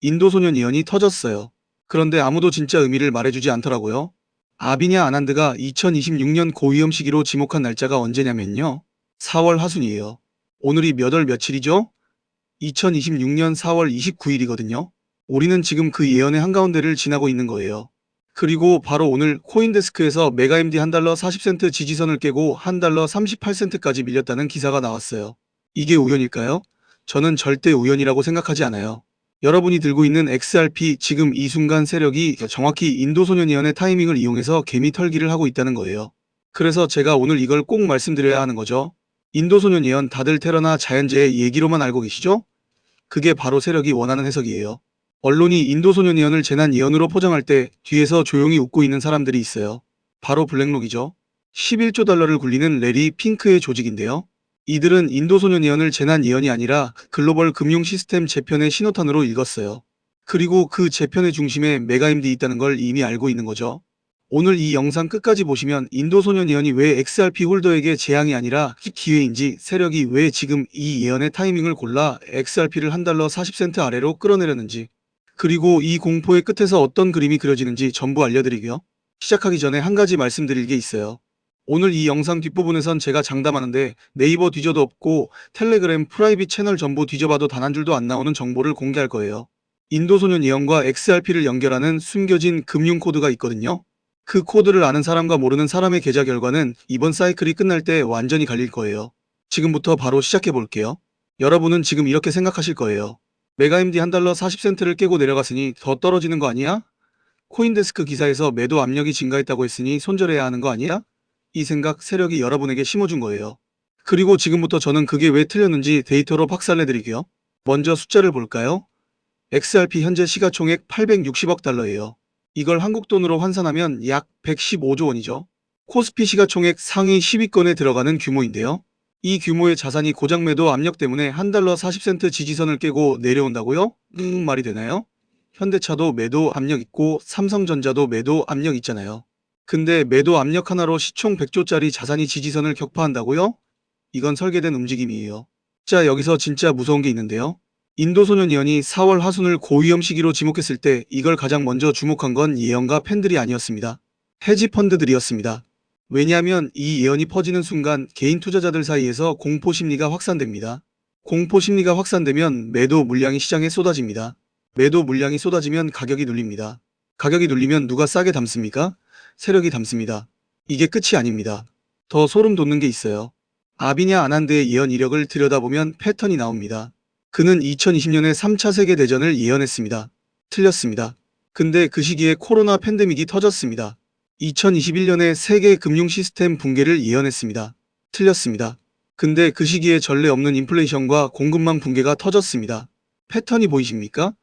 인도소년 예언이 터졌어요. 그런데 아무도 진짜 의미를 말해주지 않더라고요. 아비냐 아난드가 2026년 고위험 시기로 지목한 날짜가 언제냐면요. 4월 하순이에요. 오늘이 몇 월 며칠이죠? 2026년 4월 29일이거든요. 우리는 지금 그 예언의 한가운데를 지나고 있는 거예요. 그리고 바로 오늘 코인데스크에서 메가MD 1달러 40센트 지지선을 깨고 1달러 38센트까지 밀렸다는 기사가 나왔어요. 이게 우연일까요? 저는 절대 우연이라고 생각하지 않아요. 여러분이 들고 있는 XRP 지금 이 순간 세력이 정확히 인도소년 예언의 타이밍을 이용해서 개미 털기를 하고 있다는 거예요. 그래서 제가 오늘 이걸 꼭 말씀드려야 하는 거죠. 인도소년 예언 다들 테러나 자연재해 얘기로만 알고 계시죠? 그게 바로 세력이 원하는 해석이에요. 언론이 인도소년 예언을 재난 예언으로 포장할 때 뒤에서 조용히 웃고 있는 사람들이 있어요. 바로 블랙록이죠. 11조 달러를 굴리는 레리 핑크의 조직인데요. 이들은 인도소년 예언을 재난 예언이 아니라 글로벌 금융 시스템 재편의 신호탄으로 읽었어요. 그리고 그 재편의 중심에 메가임디 있다는 걸 이미 알고 있는 거죠. 오늘 이 영상 끝까지 보시면 인도소년 예언이 왜 XRP 홀더에게 재앙이 아니라 기회인지, 세력이 왜 지금 이 예언의 타이밍을 골라 XRP를 1달러 40센트 아래로 끌어내렸는지, 그리고 이 공포의 끝에서 어떤 그림이 그려지는지 전부 알려드리고요. 시작하기 전에 한 가지 말씀드릴 게 있어요. 오늘 이 영상 뒷부분에선 제가 장담하는데 네이버 뒤져도 없고 텔레그램 프라이빗 채널 전부 뒤져봐도 단 한 줄도 안 나오는 정보를 공개할 거예요. 인도소년 예언과 XRP를 연결하는 숨겨진 금융 코드가 있거든요. 그 코드를 아는 사람과 모르는 사람의 계좌 결과는 이번 사이클이 끝날 때 완전히 갈릴 거예요. 지금부터 바로 시작해 볼게요. 여러분은 지금 이렇게 생각하실 거예요. 메가MD 1달러 40센트를 깨고 내려갔으니 더 떨어지는 거 아니야? 코인데스크 기사에서 매도 압력이 증가했다고 했으니 손절해야 하는 거 아니야? 이 생각 세력이 여러분에게 심어준 거예요. 그리고 지금부터 저는 그게 왜 틀렸는지 데이터로 박살내드리게요. 먼저 숫자를 볼까요? XRP 현재 시가총액 860억 달러예요. 이걸 한국 돈으로 환산하면 약 115조 원이죠. 코스피 시가총액 상위 10위권에 들어가는 규모인데요. 이 규모의 자산이 고장 매도 압력 때문에 1달러 40센트 지지선을 깨고 내려온다고요? 말이 되나요? 현대차도 매도 압력 있고 삼성전자도 매도 압력 있잖아요. 근데 매도 압력 하나로 시총 100조짜리 자산이 지지선을 격파한다고요? 이건 설계된 움직임이에요. 자, 여기서 진짜 무서운 게 있는데요. 인도소년 예언이 4월 하순을 고위험 시기로 지목했을 때 이걸 가장 먼저 주목한 건 예언가 팬들이 아니었습니다. 헤지펀드들이었습니다. 왜냐하면 이 예언이 퍼지는 순간 개인 투자자들 사이에서 공포 심리가 확산됩니다. 공포 심리가 확산되면 매도 물량이 시장에 쏟아집니다. 매도 물량이 쏟아지면 가격이 눌립니다. 가격이 눌리면 누가 싸게 담습니까? 세력이 담습니다. 이게 끝이 아닙니다. 더 소름 돋는 게 있어요. 아비냐 아난드의 예언 이력을 들여다보면 패턴이 나옵니다. 그는 2020년에 3차 세계대전을 예언했습니다. 틀렸습니다. 근데 그 시기에 코로나 팬데믹이 터졌습니다. 2021년에 세계 금융 시스템 붕괴를 예언했습니다. 틀렸습니다. 근데 그 시기에 전례 없는 인플레이션과 공급망 붕괴가 터졌습니다. 패턴이 보이십니까?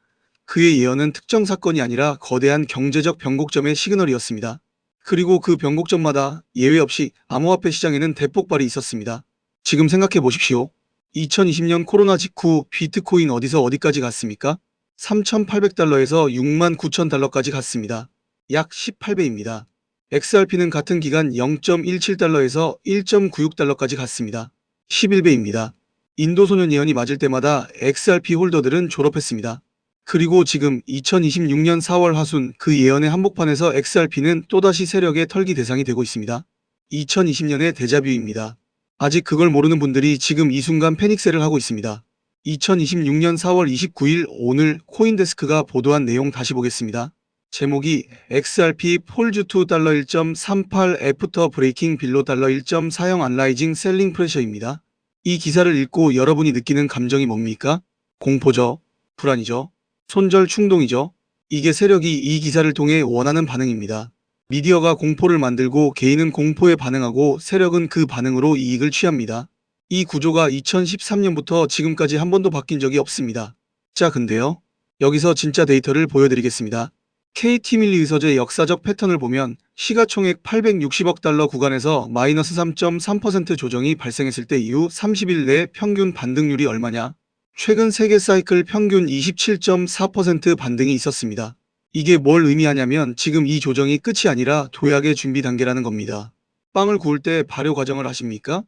그의 예언은 특정 사건이 아니라 거대한 경제적 변곡점의 시그널이었습니다. 그리고 그 변곡점마다 예외 없이 암호화폐 시장에는 대폭발이 있었습니다. 지금 생각해 보십시오. 2020년 코로나 직후 비트코인 어디서 어디까지 갔습니까? 3,800달러에서 69,000달러까지 갔습니다. 약 18배입니다. XRP는 같은 기간 0.17달러에서 1.96달러까지 갔습니다. 11배입니다. 인도소년 예언이 맞을 때마다 XRP 홀더들은 졸업했습니다. 그리고 지금 2026년 4월 하순 그 예언의 한복판에서 XRP는 또다시 세력의 털기 대상이 되고 있습니다. 2020년의 데자뷰입니다. 아직 그걸 모르는 분들이 지금 이 순간 패닉세를 하고 있습니다. 2026년 4월 29일 오늘 코인데스크가 보도한 내용 다시 보겠습니다. 제목이 XRP 폴즈 투 달러 1.38 애프터 브레이킹 빌로 달러 1.40 안라이징 셀링 프레셔입니다. 이 기사를 읽고 여러분이 느끼는 감정이 뭡니까? 공포죠. 불안이죠. 손절 충동이죠. 이게 세력이 이 기사를 통해 원하는 반응입니다. 미디어가 공포를 만들고 개인은 공포에 반응하고 세력은 그 반응으로 이익을 취합니다. 이 구조가 2013년부터 지금까지 한 번도 바뀐 적이 없습니다. 자, 근데요. 여기서 진짜 데이터를 보여드리겠습니다. KT밀리 의서제 역사적 패턴을 보면 시가총액 860억 달러 구간에서 마이너스 3.3% 조정이 발생했을 때 이후 30일 내 평균 반등률이 얼마냐? 최근 세계 사이클 평균 27.4% 반등이 있었습니다. 이게 뭘 의미하냐면 지금 이 조정이 끝이 아니라 도약의 준비 단계라는 겁니다. 빵을 구울 때 발효 과정을 아십니까?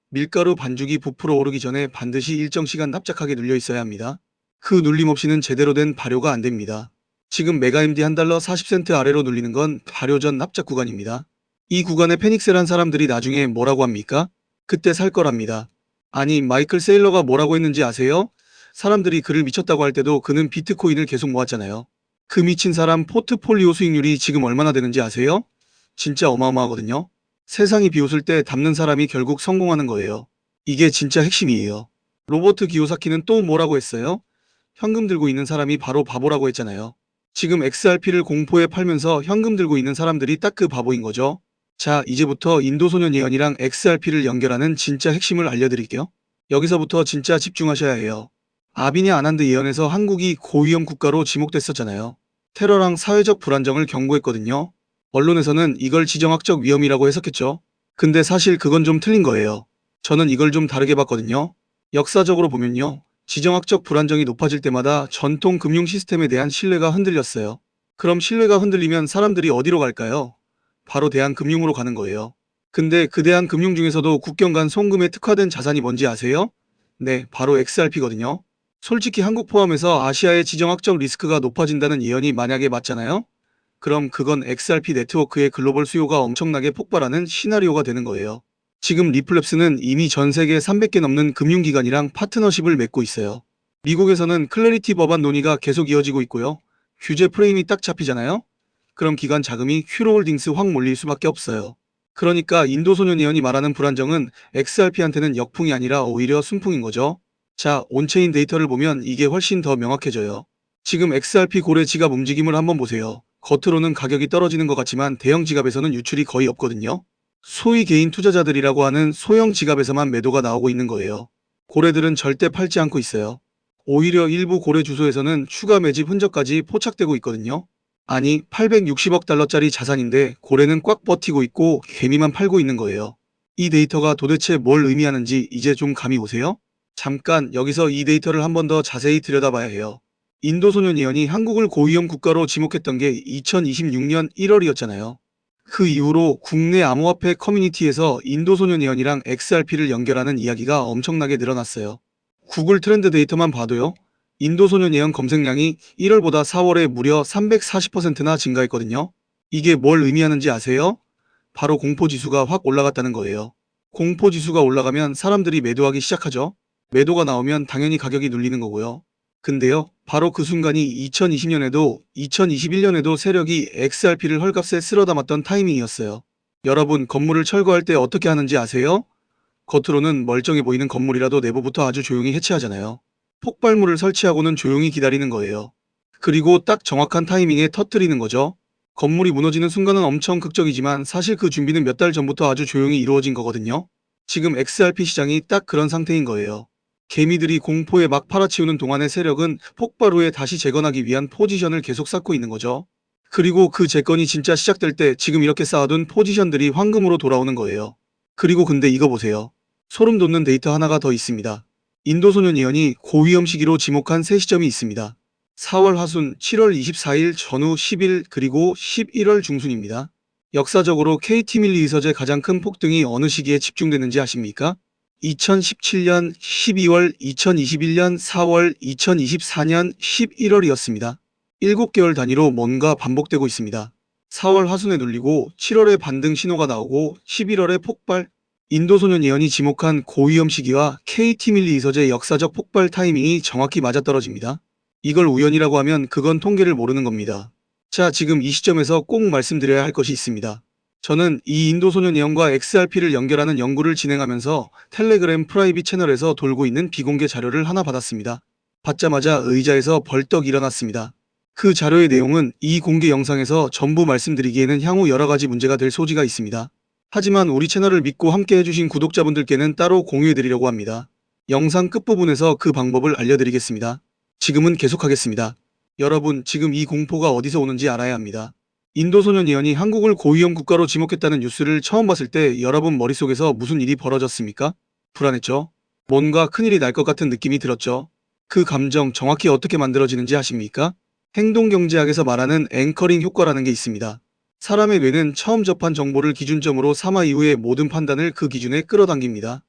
밀가루 반죽이 부풀어 오르기 전에 반드시 일정 시간 납작하게 눌려 있어야 합니다. 그 눌림 없이는 제대로 된 발효가 안 됩니다. 지금 메가MD $1 40센트 아래로 눌리는 건 발효 전 납작 구간입니다. 이 구간에 패닉셀한 사람들이 나중에 뭐라고 합니까? 그때 살 거랍니다. 아니, 마이클 세일러가 뭐라고 했는지 아세요? 사람들이 그를 미쳤다고 할 때도 그는 비트코인을 계속 모았잖아요. 그 미친 사람 포트폴리오 수익률이 지금 얼마나 되는지 아세요? 진짜 어마어마하거든요. 세상이 비웃을 때 담는 사람이 결국 성공하는 거예요. 이게 진짜 핵심이에요. 로버트 기요사키는 또 뭐라고 했어요? 현금 들고 있는 사람이 바로 바보라고 했잖아요. 지금 XRP를 공포에 팔면서 현금 들고 있는 사람들이 딱 그 바보인 거죠. 자, 이제부터 인도소년 예언이랑 XRP를 연결하는 진짜 핵심을 알려드릴게요. 여기서부터 진짜 집중하셔야 해요. 아비냐 아난드 예언에서 한국이 고위험 국가로 지목됐었잖아요. 테러랑 사회적 불안정을 경고했거든요. 언론에서는 이걸 지정학적 위험이라고 해석했죠. 근데 사실 그건 좀 틀린 거예요. 저는 이걸 좀 다르게 봤거든요. 역사적으로 보면요. 지정학적 불안정이 높아질 때마다 전통 금융 시스템에 대한 신뢰가 흔들렸어요. 그럼 신뢰가 흔들리면 사람들이 어디로 갈까요? 바로 대한금융으로 가는 거예요. 근데 그 대한금융 중에서도 국경 간 송금에 특화된 자산이 뭔지 아세요? 네, 바로 XRP거든요. 솔직히 한국 포함해서 아시아의 지정학적 리스크가 높아진다는 예언이 만약에 맞잖아요? 그럼 그건 XRP 네트워크의 글로벌 수요가 엄청나게 폭발하는 시나리오가 되는 거예요. 지금 리플랩스는 이미 전 세계 300개 넘는 금융기관이랑 파트너십을 맺고 있어요. 미국에서는 클래리티 법안 논의가 계속 이어지고 있고요. 규제 프레임이 딱 잡히잖아요? 그럼 기관 자금이 큐로홀딩스 확 몰릴 수밖에 없어요. 그러니까 인도소년 예언이 말하는 불안정은 XRP한테는 역풍이 아니라 오히려 순풍인 거죠. 자, 온체인 데이터를 보면 이게 훨씬 더 명확해져요. 지금 XRP 고래 지갑 움직임을 한번 보세요. 겉으로는 가격이 떨어지는 것 같지만 대형 지갑에서는 유출이 거의 없거든요. 소위 개인 투자자들이라고 하는 소형 지갑에서만 매도가 나오고 있는 거예요. 고래들은 절대 팔지 않고 있어요. 오히려 일부 고래 주소에서는 추가 매집 흔적까지 포착되고 있거든요. 아니, 860억 달러짜리 자산인데 고래는 꽉 버티고 있고 개미만 팔고 있는 거예요. 이 데이터가 도대체 뭘 의미하는지 이제 좀 감이 오세요? 잠깐 여기서 이 데이터를 한 번 더 자세히 들여다봐야 해요. 인도소년 예언이 한국을 고위험 국가로 지목했던 게 2026년 1월이었잖아요. 그 이후로 국내 암호화폐 커뮤니티에서 인도소년 예언이랑 XRP를 연결하는 이야기가 엄청나게 늘어났어요. 구글 트렌드 데이터만 봐도요. 인도소년 예언 검색량이 1월보다 4월에 무려 340%나 증가했거든요. 이게 뭘 의미하는지 아세요? 바로 공포지수가 확 올라갔다는 거예요. 공포지수가 올라가면 사람들이 매도하기 시작하죠. 매도가 나오면 당연히 가격이 눌리는 거고요. 근데요, 바로 그 순간이 2020년에도 2021년에도 세력이 XRP를 헐값에 쓸어 담았던 타이밍이었어요. 여러분, 건물을 철거할 때 어떻게 하는지 아세요? 겉으로는 멀쩡해 보이는 건물이라도 내부부터 아주 조용히 해체하잖아요. 폭발물을 설치하고는 조용히 기다리는 거예요. 그리고 딱 정확한 타이밍에 터뜨리는 거죠. 건물이 무너지는 순간은 엄청 극적이지만 사실 그 준비는 몇 달 전부터 아주 조용히 이루어진 거거든요. 지금 XRP 시장이 딱 그런 상태인 거예요. 개미들이 공포에 막 팔아치우는 동안의 세력은 폭발 후에 다시 재건하기 위한 포지션을 계속 쌓고 있는 거죠. 그리고 그 재건이 진짜 시작될 때 지금 이렇게 쌓아둔 포지션들이 황금으로 돌아오는 거예요. 그리고 근데 이거 보세요. 소름 돋는 데이터 하나가 더 있습니다. 인도소년 예언이 고위험 시기로 지목한 세 시점이 있습니다. 4월 하순, 7월 24일 전후 10일 그리고 11월 중순입니다. 역사적으로 KT밀리 의서제 가장 큰 폭등이 어느 시기에 집중됐는지 아십니까? 2017년 12월, 2021년 4월, 2024년 11월이었습니다. 7개월 단위로 뭔가 반복되고 있습니다. 4월 하순에 눌리고 7월에 반등 신호가 나오고 11월에 폭발. 인도소년 예언이 지목한 고위험 시기와 KT밀리 의서제 역사적 폭발 타이밍이 정확히 맞아떨어집니다. 이걸 우연이라고 하면 그건 통계를 모르는 겁니다. 자, 지금 이 시점에서 꼭 말씀드려야 할 것이 있습니다. 저는 이 인도소년 예언과 XRP를 연결하는 연구를 진행하면서 텔레그램 프라이빗 채널에서 돌고 있는 비공개 자료를 하나 받았습니다. 받자마자 의자에서 벌떡 일어났습니다. 그 자료의 내용은 이 공개 영상에서 전부 말씀드리기에는 향후 여러가지 문제가 될 소지가 있습니다. 하지만 우리 채널을 믿고 함께 해주신 구독자분들께는 따로 공유해드리려고 합니다. 영상 끝부분에서 그 방법을 알려드리겠습니다. 지금은 계속하겠습니다. 여러분, 지금 이 공포가 어디서 오는지 알아야 합니다. 인도소년 예언이 한국을 고위험 국가로 지목했다는 뉴스를 처음 봤을 때 여러분 머릿속에서 무슨 일이 벌어졌습니까? 불안했죠? 뭔가 큰일이 날 것 같은 느낌이 들었죠? 그 감정 정확히 어떻게 만들어지는지 아십니까? 행동경제학에서 말하는 앵커링 효과라는 게 있습니다. 사람의 뇌는 처음 접한 정보를 기준점으로 삼아 이후의 모든 판단을 그 기준에 끌어당깁니다.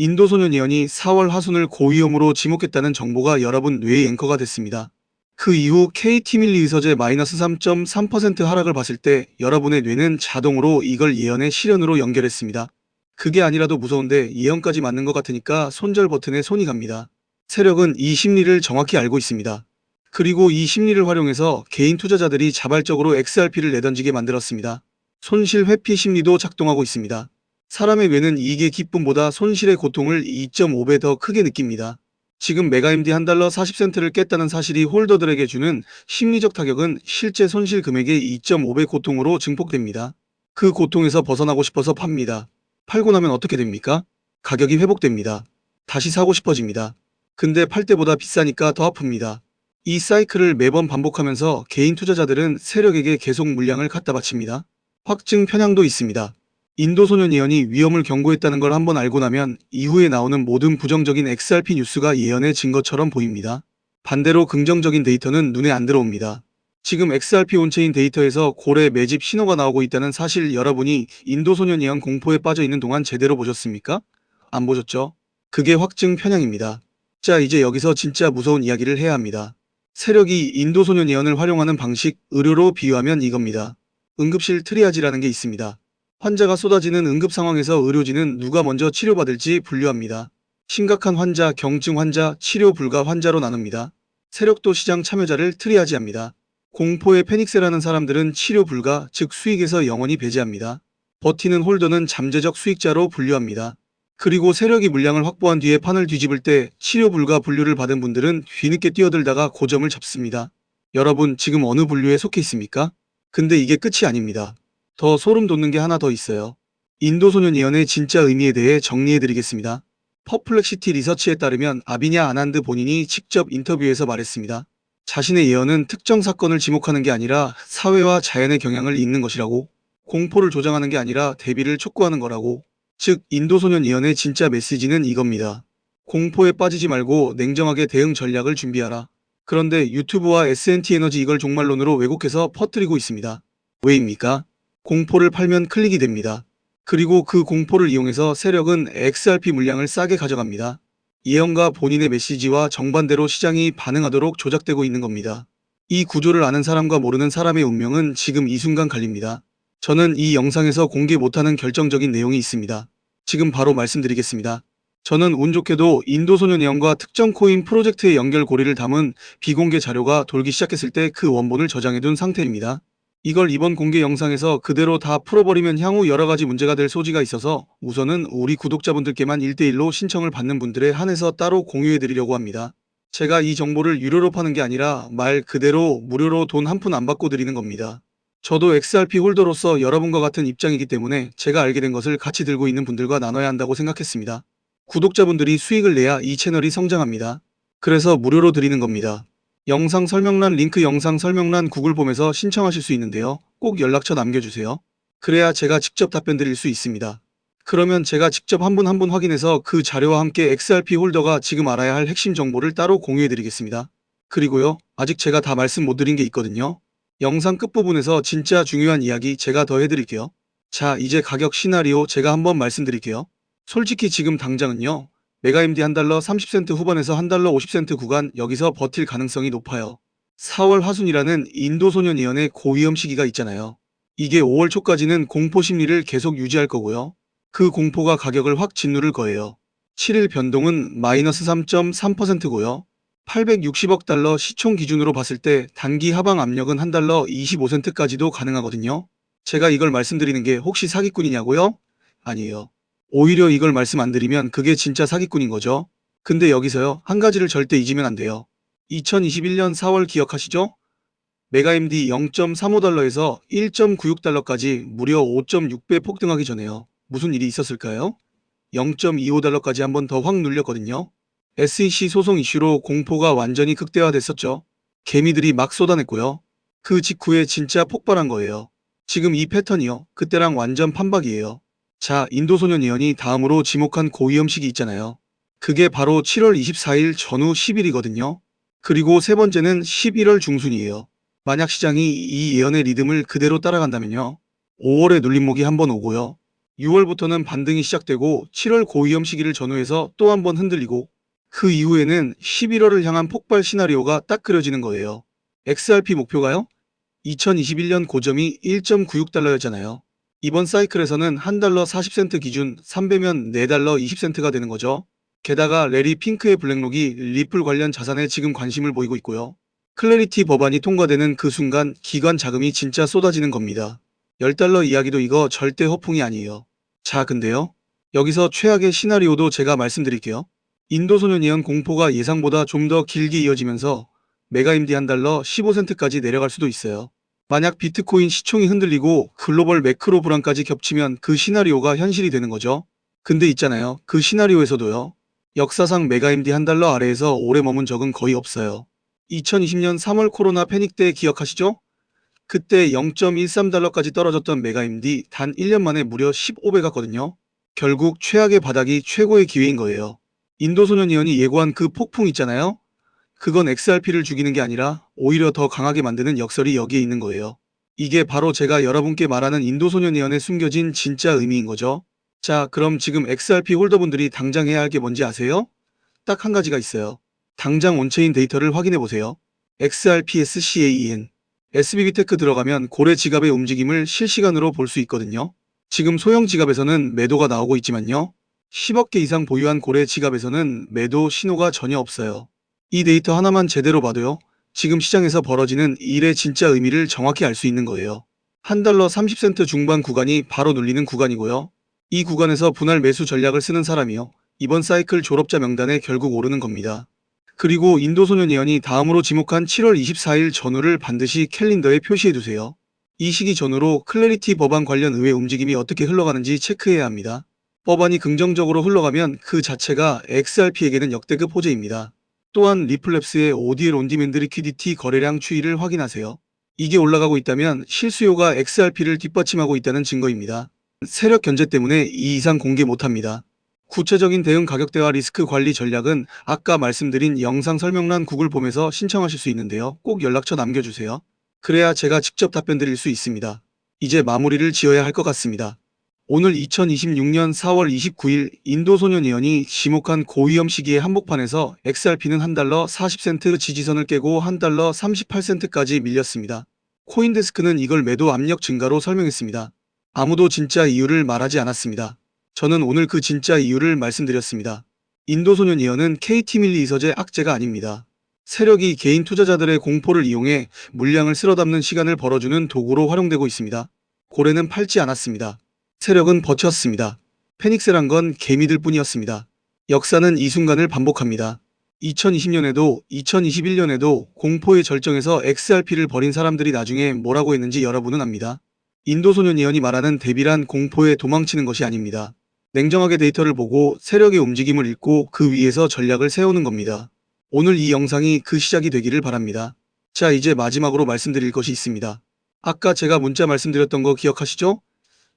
인도소년 예언이 4월 하순을 고위험으로 지목했다는 정보가 여러분 뇌의 앵커가 됐습니다. 그 이후 KT 밀리 의서제 마이너스 3.3% 하락을 봤을 때 여러분의 뇌는 자동으로 이걸 예언의 실현으로 연결했습니다. 그게 아니라도 무서운데 예언까지 맞는 것 같으니까 손절 버튼에 손이 갑니다. 세력은 이 심리를 정확히 알고 있습니다. 그리고 이 심리를 활용해서 개인 투자자들이 자발적으로 XRP를 내던지게 만들었습니다. 손실 회피 심리도 작동하고 있습니다. 사람의 뇌는 이익의 기쁨보다 손실의 고통을 2.5배 더 크게 느낍니다. 지금 메가MD $1 40센트를 깼다는 사실이 홀더들에게 주는 심리적 타격은 실제 손실 금액의 2.5배 고통으로 증폭됩니다. 그 고통에서 벗어나고 싶어서 팝니다. 팔고 나면 어떻게 됩니까? 가격이 회복됩니다. 다시 사고 싶어집니다. 근데 팔 때보다 비싸니까 더 아픕니다. 이 사이클을 매번 반복하면서 개인 투자자들은 세력에게 계속 물량을 갖다 바칩니다. 확증 편향도 있습니다. 인도소년 예언이 위험을 경고했다는 걸 한번 알고 나면 이후에 나오는 모든 부정적인 XRP 뉴스가 예언의 증거처럼 보입니다. 반대로 긍정적인 데이터는 눈에 안 들어옵니다. 지금 XRP 온체인 데이터에서 고래 매집 신호가 나오고 있다는 사실 여러분이 인도소년 예언 공포에 빠져 있는 동안 제대로 보셨습니까? 안 보셨죠? 그게 확증 편향입니다. 자, 이제 여기서 진짜 무서운 이야기를 해야 합니다. 세력이 인도소년 예언을 활용하는 방식, 의료로 비유하면 이겁니다. 응급실 트리아지라는 게 있습니다. 환자가 쏟아지는 응급 상황에서 의료진은 누가 먼저 치료받을지 분류합니다. 심각한 환자, 경증 환자, 치료 불가 환자로 나눕니다. 세력도 시장 참여자를 트리아지합니다. 공포의 패닉세라는 사람들은 치료 불가, 즉 수익에서 영원히 배제합니다. 버티는 홀더는 잠재적 수익자로 분류합니다. 그리고 세력이 물량을 확보한 뒤에 판을 뒤집을 때 치료 불가 분류를 받은 분들은 뒤늦게 뛰어들다가 고점을 잡습니다. 여러분 지금 어느 분류에 속해 있습니까? 근데 이게 끝이 아닙니다. 더 소름 돋는 게 하나 더 있어요. 인도소년 예언의 진짜 의미에 대해 정리해드리겠습니다. 퍼플렉시티 리서치에 따르면 아비냐 아난드 본인이 직접 인터뷰에서 말했습니다. 자신의 예언은 특정 사건을 지목하는 게 아니라 사회와 자연의 경향을 읽는 것이라고, 공포를 조장하는 게 아니라 대비를 촉구하는 거라고. 즉 인도소년 예언의 진짜 메시지는 이겁니다. 공포에 빠지지 말고 냉정하게 대응 전략을 준비하라. 그런데 유튜브와 S&T 에너지 이걸 종말론으로 왜곡해서 퍼뜨리고 있습니다. 왜입니까? 공포를 팔면 클릭이 됩니다. 그리고 그 공포를 이용해서 세력은 XRP 물량을 싸게 가져갑니다. 예언과 본인의 메시지와 정반대로 시장이 반응하도록 조작되고 있는 겁니다. 이 구조를 아는 사람과 모르는 사람의 운명은 지금 이 순간 갈립니다. 저는 이 영상에서 공개 못하는 결정적인 내용이 있습니다. 지금 바로 말씀드리겠습니다. 저는 운 좋게도 인도소년 예언과 특정 코인 프로젝트의 연결고리를 담은 비공개 자료가 돌기 시작했을 때 그 원본을 저장해둔 상태입니다. 이걸 이번 공개 영상에서 그대로 다 풀어버리면 향후 여러가지 문제가 될 소지가 있어서 우선은 우리 구독자분들께만 1대1로 신청을 받는 분들에 한해서 따로 공유해드리려고 합니다. 제가 이 정보를 유료로 파는 게 아니라 말 그대로 무료로 돈 한 푼 안 받고 드리는 겁니다. 저도 XRP 홀더로서 여러분과 같은 입장이기 때문에 제가 알게 된 것을 같이 들고 있는 분들과 나눠야 한다고 생각했습니다. 구독자분들이 수익을 내야 이 채널이 성장합니다. 그래서 무료로 드리는 겁니다. 영상 설명란 링크 영상 설명란 구글폼에서 신청하실 수 있는데요. 꼭 연락처 남겨주세요. 그래야 제가 직접 답변 드릴 수 있습니다. 그러면 제가 직접 한 분 한 분 확인해서 그 자료와 함께 XRP 홀더가 지금 알아야 할 핵심 정보를 따로 공유해 드리겠습니다. 그리고요, 아직 제가 다 말씀 못 드린 게 있거든요. 영상 끝부분에서 진짜 중요한 이야기 제가 더 해드릴게요. 자, 이제 가격 시나리오 제가 한번 말씀드릴게요. 솔직히 지금 당장은요. 메가MD $1 30센트 후반에서 $1 50센트 구간 여기서 버틸 가능성이 높아요. 4월 하순이라는 인도소년 예언의 고위험 시기가 있잖아요. 이게 5월 초까지는 공포 심리를 계속 유지할 거고요. 그 공포가 가격을 확 짓누를 거예요. 7일 변동은 마이너스 3.3%고요. 860억 달러 시총 기준으로 봤을 때 단기 하방 압력은 $1 25센트까지도 가능하거든요. 제가 이걸 말씀드리는 게 혹시 사기꾼이냐고요? 아니에요. 오히려 이걸 말씀 안 드리면 그게 진짜 사기꾼인 거죠. 근데 여기서요, 한 가지를 절대 잊으면 안 돼요. 2021년 4월 기억하시죠? 메가MD 0.35달러에서 1.96달러까지 무려 5.6배 폭등하기 전에요. 무슨 일이 있었을까요? 0.25달러까지 한번 더 확 눌렸거든요. SEC 소송 이슈로 공포가 완전히 극대화됐었죠. 개미들이 막 쏟아냈고요. 그 직후에 진짜 폭발한 거예요. 지금 이 패턴이요. 그때랑 완전 판박이에요. 자, 인도소년 예언이 다음으로 지목한 고위험 시기 있잖아요. 그게 바로 7월 24일 전후 10일이거든요. 그리고 세 번째는 11월 중순이에요. 만약 시장이 이 예언의 리듬을 그대로 따라간다면요. 5월에 눌림목이 한번 오고요. 6월부터는 반등이 시작되고 7월 고위험 시기를 전후해서 또 한 번 흔들리고 그 이후에는 11월을 향한 폭발 시나리오가 딱 그려지는 거예요. XRP 목표가요? 2021년 고점이 1.96달러였잖아요. 이번 사이클에서는 1달러 40센트 기준 3배면 4달러 20센트가 되는 거죠. 게다가 레리 핑크의 블랙록이 리플 관련 자산에 지금 관심을 보이고 있고요. 클래리티 법안이 통과되는 그 순간 기관 자금이 진짜 쏟아지는 겁니다. 10달러 이야기도 이거 절대 허풍이 아니에요. 자, 근데요. 여기서 최악의 시나리오도 제가 말씀드릴게요. 인도소년 예언 공포가 예상보다 좀 더 길게 이어지면서 메가임디 1달러 15센트까지 내려갈 수도 있어요. 만약 비트코인 시총이 흔들리고 글로벌 매크로 불안까지 겹치면 그 시나리오가 현실이 되는 거죠. 근데 있잖아요. 그 시나리오에서도요. 역사상 메가임디 1달러 아래에서 오래 머문 적은 거의 없어요. 2020년 3월 코로나 패닉 때 기억하시죠? 그때 0.13달러까지 떨어졌던 메가임디 단 1년 만에 무려 15배 갔거든요. 결국 최악의 바닥이 최고의 기회인 거예요. 인도소년 예언이 예고한 그 폭풍 있잖아요. 그건 XRP를 죽이는 게 아니라 오히려 더 강하게 만드는 역설이 여기에 있는 거예요. 이게 바로 제가 여러분께 말하는 인도소년 예언에 숨겨진 진짜 의미인 거죠. 자, 그럼 지금 XRP 홀더분들이 당장 해야 할 게 뭔지 아세요? 딱 한 가지가 있어요. 당장 온체인 데이터를 확인해 보세요. XRPSCAEN SBB테크 들어가면 고래 지갑의 움직임을 실시간으로 볼 수 있거든요. 지금 소형 지갑에서는 매도가 나오고 있지만요. 10억 개 이상 보유한 고래 지갑에서는 매도 신호가 전혀 없어요. 이 데이터 하나만 제대로 봐도요. 지금 시장에서 벌어지는 일의 진짜 의미를 정확히 알 수 있는 거예요. 1달러 30센트 중반 구간이 바로 눌리는 구간이고요. 이 구간에서 분할 매수 전략을 쓰는 사람이요. 이번 사이클 졸업자 명단에 결국 오르는 겁니다. 그리고 인도소년 예언이 다음으로 지목한 7월 24일 전후를 반드시 캘린더에 표시해두세요. 이 시기 전후로 클래리티 법안 관련 의회 움직임이 어떻게 흘러가는지 체크해야 합니다. 법안이 긍정적으로 흘러가면 그 자체가 XRP에게는 역대급 호재입니다. 또한 리플랩스의 ODL 온디맨드 리퀴디티 거래량 추이를 확인하세요. 이게 올라가고 있다면 실수요가 XRP를 뒷받침하고 있다는 증거입니다. 세력 견제 때문에 이 이상 공개 못합니다. 구체적인 대응 가격대와 리스크 관리 전략은 아까 말씀드린 영상 설명란 구글폼에서 신청하실 수 있는데요. 꼭 연락처 남겨주세요. 그래야 제가 직접 답변 드릴 수 있습니다. 이제 마무리를 지어야 할 것 같습니다. 오늘 2026년 4월 29일 인도소년 예언이 지목한 고위험 시기의 한복판에서 XRP는 1달러 40센트 지지선을 깨고 1달러 38센트까지 밀렸습니다. 코인데스크는 이걸 매도 압력 증가로 설명했습니다. 아무도 진짜 이유를 말하지 않았습니다. 저는 오늘 그 진짜 이유를 말씀드렸습니다. 인도소년 예언은 KT밀리 이서재 악재가 아닙니다. 세력이 개인 투자자들의 공포를 이용해 물량을 쓸어담는 시간을 벌어주는 도구로 활용되고 있습니다. 고래는 팔지 않았습니다. 세력은 버텼습니다. 패닉셀한 건 개미들 뿐이었습니다. 역사는 이 순간을 반복합니다. 2020년에도 2021년에도 공포의 절정에서 XRP를 버린 사람들이 나중에 뭐라고 했는지 여러분은 압니다. 인도소년 예언이 말하는 대비란 공포에 도망치는 것이 아닙니다. 냉정하게 데이터를 보고 세력의 움직임을 읽고 그 위에서 전략을 세우는 겁니다. 오늘 이 영상이 그 시작이 되기를 바랍니다. 자, 이제 마지막으로 말씀드릴 것이 있습니다. 아까 제가 문자 말씀드렸던 거 기억하시죠?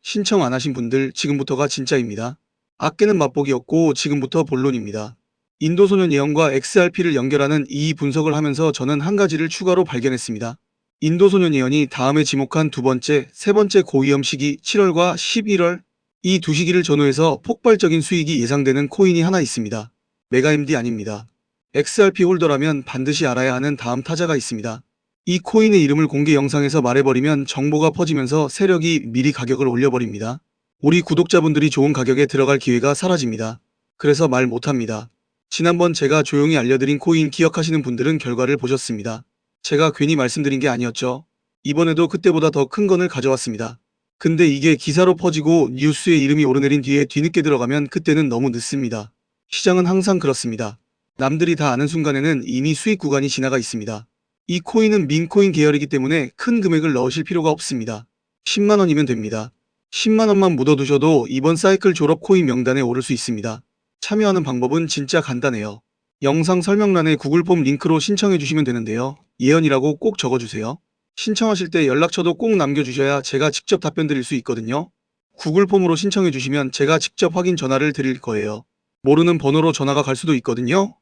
신청 안 하신 분들 지금부터가 진짜입니다. 아끼는 맛보기였고 지금부터 본론입니다. 인도소년 예언과 XRP를 연결하는 이 분석을 하면서 저는 한 가지를 추가로 발견했습니다. 인도소년 예언이 다음에 지목한 두 번째, 세 번째 고위험 시기 7월과 11월 이 두 시기를 전후해서 폭발적인 수익이 예상되는 코인이 하나 있습니다. 메가임디 아닙니다. XRP 홀더라면 반드시 알아야 하는 다음 타자가 있습니다. 이 코인의 이름을 공개 영상에서 말해버리면 정보가 퍼지면서 세력이 미리 가격을 올려버립니다. 우리 구독자분들이 좋은 가격에 들어갈 기회가 사라집니다. 그래서 말 못합니다. 지난번 제가 조용히 알려드린 코인 기억하시는 분들은 결과를 보셨습니다. 제가 괜히 말씀드린 게 아니었죠. 이번에도 그때보다 더 큰 건을 가져왔습니다. 근데 이게 기사로 퍼지고 뉴스에 이름이 오르내린 뒤에 뒤늦게 들어가면 그때는 너무 늦습니다. 시장은 항상 그렇습니다. 남들이 다 아는 순간에는 이미 수익 구간이 지나가 있습니다. 이 코인은 민코인 계열이기 때문에 큰 금액을 넣으실 필요가 없습니다. 10만원이면 됩니다. 10만원만 묻어두셔도 이번 사이클 졸업 코인 명단에 오를 수 있습니다. 참여하는 방법은 진짜 간단해요. 영상 설명란에 구글폼 링크로 신청해 주시면 되는데요. 예언이라고 꼭 적어주세요. 신청하실 때 연락처도 꼭 남겨주셔야 제가 직접 답변 드릴 수 있거든요. 구글폼으로 신청해 주시면 제가 직접 확인 전화를 드릴 거예요. 모르는 번호로 전화가 갈 수도 있거든요.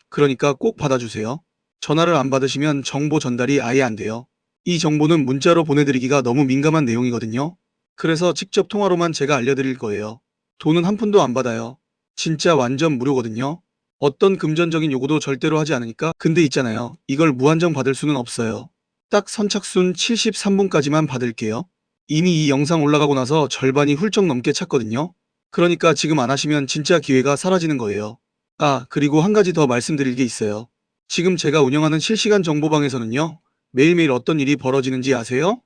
그러니까 꼭 받아주세요. 전화를 안 받으시면 정보 전달이 아예 안 돼요. 이 정보는 문자로 보내드리기가 너무 민감한 내용이거든요. 그래서 직접 통화로만 제가 알려드릴 거예요. 돈은 한 푼도 안 받아요. 진짜 완전 무료거든요. 어떤 금전적인 요구도 절대로 하지 않으니까. 근데 있잖아요. 이걸 무한정 받을 수는 없어요. 딱 선착순 73분까지만 받을게요. 이미 이 영상 올라가고 나서 절반이 훌쩍 넘게 찼거든요. 그러니까 지금 안 하시면 진짜 기회가 사라지는 거예요. 아, 그리고 한 가지 더 말씀드릴 게 있어요. 지금 제가 운영하는 실시간 정보방에서는요. 매일매일 어떤 일이 벌어지는지 아세요?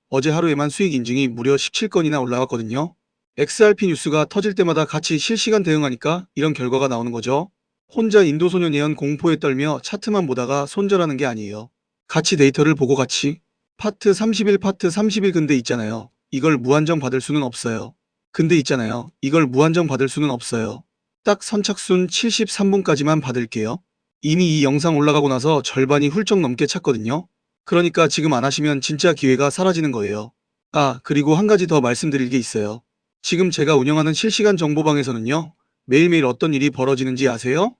어제 하루에만 수익 인증이 무려 17건이나 올라왔거든요. XRP 뉴스가 터질 때마다 같이 실시간 대응하니까 이런 결과가 나오는 거죠. 혼자 인도소년 예언 공포에 떨며 차트만 보다가 손절하는 게 아니에요. 같이 데이터를 보고 같이. 파트 31 파트 31 근데 있잖아요. 이걸 무한정 받을 수는 없어요. 근데 있잖아요. 이걸 무한정 받을 수는 없어요. 딱 선착순 73분까지만 받을게요. 이미 이 영상 올라가고 나서 절반이 훌쩍 넘게 찼거든요. 그러니까 지금 안 하시면 진짜 기회가 사라지는 거예요. 아, 그리고 한 가지 더 말씀드릴 게 있어요. 지금 제가 운영하는 실시간 정보방에서는요. 매일매일 어떤 일이 벌어지는지 아세요?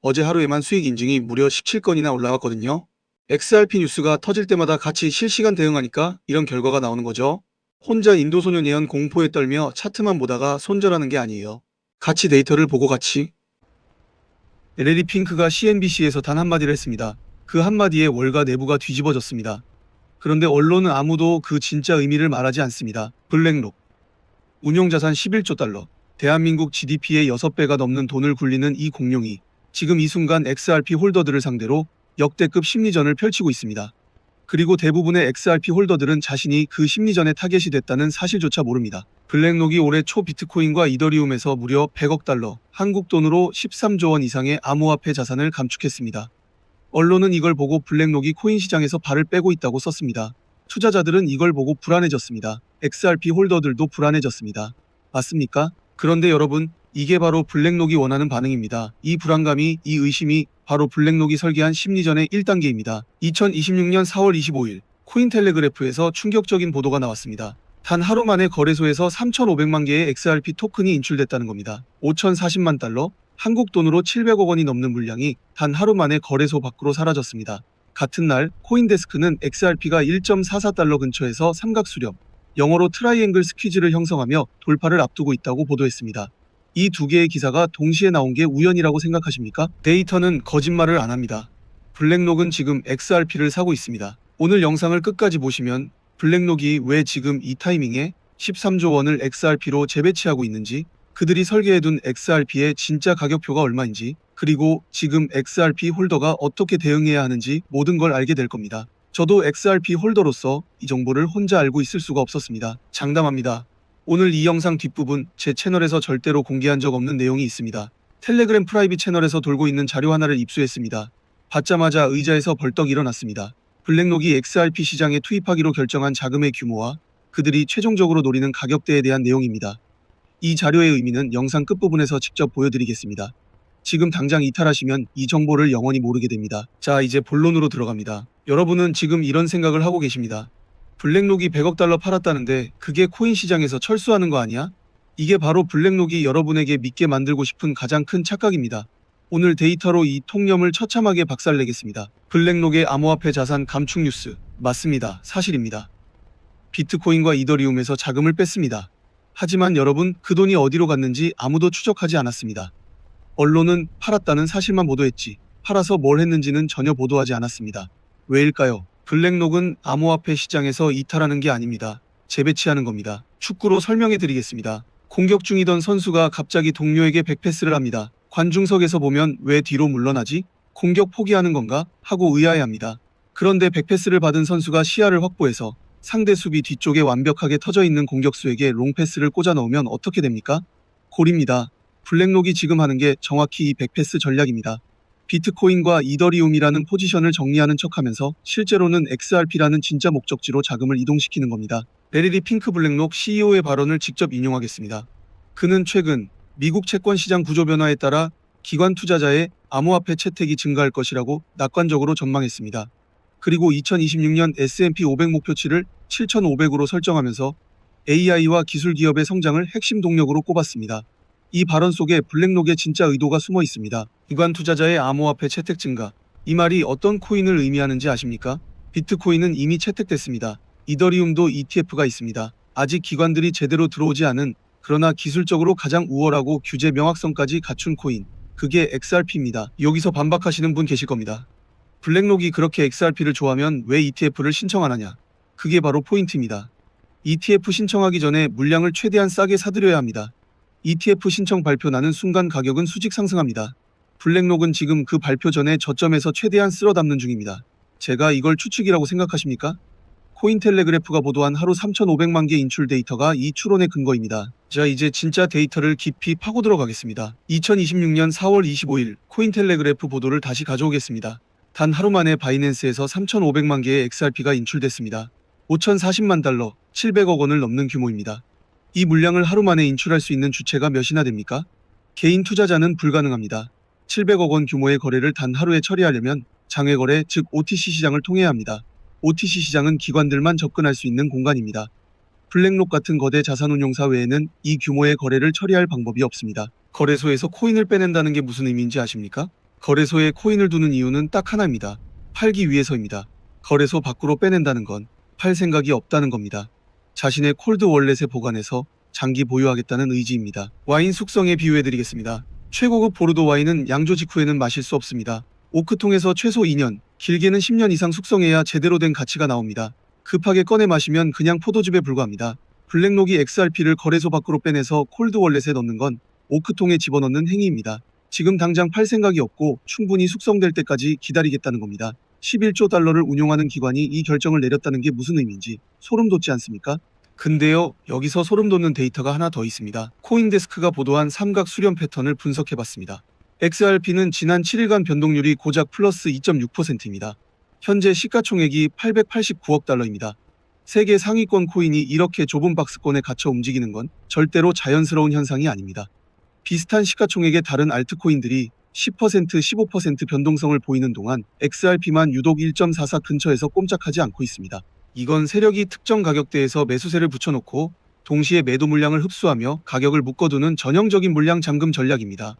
어제 하루에만 수익 인증이 무려 17건이나 올라왔거든요. XRP 뉴스가 터질 때마다 같이 실시간 대응하니까 이런 결과가 나오는 거죠. 혼자 인도소년 예언 공포에 떨며 차트만 보다가 손절하는 게 아니에요. 같이 데이터를 보고 같이. LLE 핑크가 CNBC에서 단 한마디를 했습니다. 그 한마디에 월가 내부가 뒤집어졌습니다. 그런데 언론은 아무도 그 진짜 의미를 말하지 않습니다. 블랙록. 운용자산 11조 달러. 대한민국 GDP의 6배가 넘는 돈을 굴리는 이 공룡이 지금 이 순간 XRP 홀더들을 상대로 역대급 심리전을 펼치고 있습니다. 그리고 대부분의 XRP 홀더들은 자신이 그 심리전의 타겟이 됐다는 사실조차 모릅니다. 블랙록이 올해 초 비트코인과 이더리움에서 무려 100억 달러, 한국 돈으로 13조 원 이상의 암호화폐 자산을 감축했습니다. 언론은 이걸 보고 블랙록이 코인 시장에서 발을 빼고 있다고 썼습니다. 투자자들은 이걸 보고 불안해졌습니다. XRP 홀더들도 불안해졌습니다. 맞습니까? 그런데 여러분, 이게 바로 블랙록이 원하는 반응입니다. 이 불안감이, 이 의심이 바로 블랙록이 설계한 심리전의 1단계입니다. 2026년 4월 25일 코인텔레그래프에서 충격적인 보도가 나왔습니다. 단 하루 만에 거래소에서 3,500만 개의 XRP 토큰이 인출됐다는 겁니다. 5,040만 달러, 한국 돈으로 700억 원이 넘는 물량이 단 하루 만에 거래소 밖으로 사라졌습니다. 같은 날 코인데스크는 XRP가 1.44달러 근처에서 삼각수렴, 영어로 트라이앵글 스퀴즈를 형성하며 돌파를 앞두고 있다고 보도했습니다. 이 두 개의 기사가 동시에 나온 게 우연이라고 생각하십니까? 데이터는 거짓말을 안 합니다. 블랙록은 지금 XRP를 사고 있습니다. 오늘 영상을 끝까지 보시면 블랙록이 왜 지금 이 타이밍에 13조 원을 XRP로 재배치하고 있는지, 그들이 설계해둔 XRP의 진짜 가격표가 얼마인지, 그리고 지금 XRP 홀더가 어떻게 대응해야 하는지 모든 걸 알게 될 겁니다. 저도 XRP 홀더로서 이 정보를 혼자 알고 있을 수가 없었습니다. 장담합니다. 오늘 이 영상 뒷부분 제 채널에서 절대로 공개한 적 없는 내용이 있습니다. 텔레그램 프라이빗 채널에서 돌고 있는 자료 하나를 입수했습니다. 받자마자 의자에서 벌떡 일어났습니다. 블랙록이 XRP 시장에 투입하기로 결정한 자금의 규모와 그들이 최종적으로 노리는 가격대에 대한 내용입니다. 이 자료의 의미는 영상 끝부분에서 직접 보여드리겠습니다. 지금 당장 이탈하시면 이 정보를 영원히 모르게 됩니다. 자, 이제 본론으로 들어갑니다. 여러분은 지금 이런 생각을 하고 계십니다. 블랙록이 100억 달러 팔았다는데 그게 코인 시장에서 철수하는 거 아니야? 이게 바로 블랙록이 여러분에게 믿게 만들고 싶은 가장 큰 착각입니다. 오늘 데이터로 이 통념을 처참하게 박살내겠습니다. 블랙록의 암호화폐 자산 감축 뉴스. 맞습니다. 사실입니다. 비트코인과 이더리움에서 자금을 뺐습니다. 하지만 여러분, 그 돈이 어디로 갔는지 아무도 추적하지 않았습니다. 언론은 팔았다는 사실만 보도했지 팔아서 뭘 했는지는 전혀 보도하지 않았습니다. 왜일까요? 블랙록은 암호화폐 시장에서 이탈하는 게 아닙니다. 재배치하는 겁니다. 축구로 설명해 드리겠습니다. 공격 중이던 선수가 갑자기 동료에게 백패스를 합니다. 관중석에서 보면 왜 뒤로 물러나지? 공격 포기하는 건가? 하고 의아해합니다. 그런데 백패스를 받은 선수가 시야를 확보해서 상대 수비 뒤쪽에 완벽하게 터져 있는 공격수에게 롱패스를 꽂아 넣으면 어떻게 됩니까? 골입니다. 블랙록이 지금 하는 게 정확히 이 백패스 전략입니다. 비트코인과 이더리움이라는 포지션을 정리하는 척하면서 실제로는 XRP라는 진짜 목적지로 자금을 이동시키는 겁니다. 레리리 핑크 블랙록 CEO의 발언을 직접 인용하겠습니다. 그는 최근 미국 채권 시장 구조 변화에 따라 기관 투자자의 암호화폐 채택이 증가할 것이라고 낙관적으로 전망했습니다. 그리고 2026년 S&P 500 목표치를 7,500으로 설정하면서 AI와 기술 기업의 성장을 핵심 동력으로 꼽았습니다. 이 발언 속에 블랙록의 진짜 의도가 숨어 있습니다. 기관 투자자의 암호화폐 채택 증가. 이 말이 어떤 코인을 의미하는지 아십니까? 비트코인은 이미 채택됐습니다. 이더리움도 ETF가 있습니다. 아직 기관들이 제대로 들어오지 않은, 그러나 기술적으로 가장 우월하고 규제 명확성까지 갖춘 코인. 그게 XRP입니다. 여기서 반박하시는 분 계실 겁니다. 블랙록이 그렇게 XRP를 좋아하면 왜 ETF를 신청 안 하냐? 그게 바로 포인트입니다. ETF 신청하기 전에 물량을 최대한 싸게 사들여야 합니다. ETF 신청 발표 나는 순간 가격은 수직 상승합니다. 블랙록은 지금 그 발표 전에 저점에서 최대한 쓸어 담는 중입니다. 제가 이걸 추측이라고 생각하십니까? 코인텔레그래프가 보도한 하루 3,500만 개 인출 데이터가 이 추론의 근거입니다. 자, 이제 진짜 데이터를 깊이 파고 들어가겠습니다. 2026년 4월 25일 코인텔레그래프 보도를 다시 가져오겠습니다. 단 하루 만에 바이낸스에서 3,500만 개의 XRP가 인출됐습니다. 5,040만 달러, 700억 원을 넘는 규모입니다. 이 물량을 하루 만에 인출할 수 있는 주체가 몇이나 됩니까? 개인 투자자는 불가능합니다. 700억 원 규모의 거래를 단 하루에 처리하려면 장외거래, 즉 OTC 시장을 통해야 합니다. OTC 시장은 기관들만 접근할 수 있는 공간입니다. 블랙록 같은 거대 자산운용사 외에는 이 규모의 거래를 처리할 방법이 없습니다. 거래소에서 코인을 빼낸다는 게 무슨 의미인지 아십니까? 거래소에 코인을 두는 이유는 딱 하나입니다. 팔기 위해서입니다. 거래소 밖으로 빼낸다는 건 팔 생각이 없다는 겁니다. 자신의 콜드 월렛에 보관해서 장기 보유하겠다는 의지입니다. 와인 숙성에 비유해드리겠습니다. 최고급 보르도 와인은 양조 직후에는 마실 수 없습니다. 오크통에서 최소 2년, 길게는 10년 이상 숙성해야 제대로 된 가치가 나옵니다. 급하게 꺼내 마시면 그냥 포도즙에 불과합니다. 블랙록이 XRP를 거래소 밖으로 빼내서 콜드 월렛에 넣는 건 오크통에 집어넣는 행위입니다. 지금 당장 팔 생각이 없고 충분히 숙성될 때까지 기다리겠다는 겁니다. 11조 달러를 운용하는 기관이 이 결정을 내렸다는 게 무슨 의미인지 소름 돋지 않습니까? 근데요, 여기서 소름 돋는 데이터가 하나 더 있습니다. 코인데스크가 보도한 삼각 수렴 패턴을 분석해봤습니다. XRP는 지난 7일간 변동률이 고작 플러스 2.6%입니다. 현재 시가총액이 889억 달러입니다. 세계 상위권 코인이 이렇게 좁은 박스권에 갇혀 움직이는 건 절대로 자연스러운 현상이 아닙니다. 비슷한 시가총액의 다른 알트코인들이 10%, 15% 변동성을 보이는 동안 XRP만 유독 1.44 근처에서 꼼짝하지 않고 있습니다. 이건 세력이 특정 가격대에서 매수세를 붙여놓고 동시에 매도 물량을 흡수하며 가격을 묶어두는 전형적인 물량 잠금 전략입니다.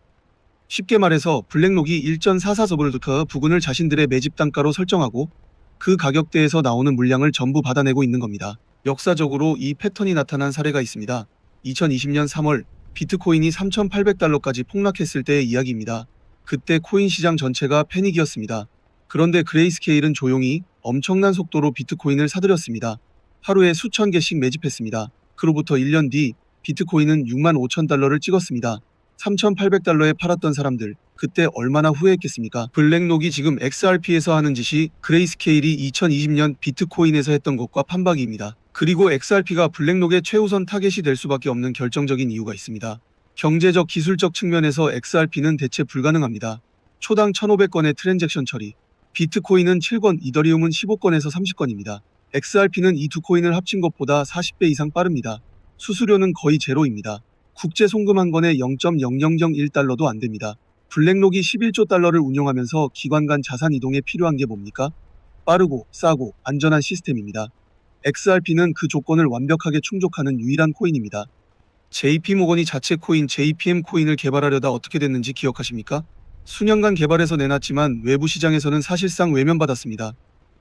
쉽게 말해서 블랙록이 1.44서브르드커 부근을 자신들의 매집 단가로 설정하고 그 가격대에서 나오는 물량을 전부 받아내고 있는 겁니다. 역사적으로 이 패턴이 나타난 사례가 있습니다. 2020년 3월 비트코인이 3,800달러까지 폭락했을 때의 이야기입니다. 그때 코인 시장 전체가 패닉이었습니다. 그런데 그레이스케일은 조용히 엄청난 속도로 비트코인을 사들였습니다. 하루에 수천 개씩 매집했습니다. 그로부터 1년 뒤 비트코인은 6만 5천 달러를 찍었습니다. 3,800달러에 팔았던 사람들, 그때 얼마나 후회했겠습니까? 블랙록이 지금 XRP에서 하는 짓이 그레이스케일이 2020년 비트코인에서 했던 것과 판박이입니다. 그리고 XRP가 블랙록의 최우선 타겟이 될 수밖에 없는 결정적인 이유가 있습니다. 경제적 기술적 측면에서 XRP는 대체 불가능합니다. 초당 1,500건의 트랜잭션 처리, 비트코인은 7건, 이더리움은 15건에서 30건입니다. XRP는 이 두 코인을 합친 것보다 40배 이상 빠릅니다. 수수료는 거의 제로입니다. 국제 송금 한 건에 0.0001달러도 안 됩니다. 블랙록이 11조 달러를 운용하면서 기관 간 자산 이동에 필요한 게 뭡니까? 빠르고 싸고 안전한 시스템입니다. XRP는 그 조건을 완벽하게 충족하는 유일한 코인입니다. JP모건이 자체 코인 JPM 코인을 개발하려다 어떻게 됐는지 기억하십니까? 수년간 개발해서 내놨지만 외부 시장에서는 사실상 외면받았습니다.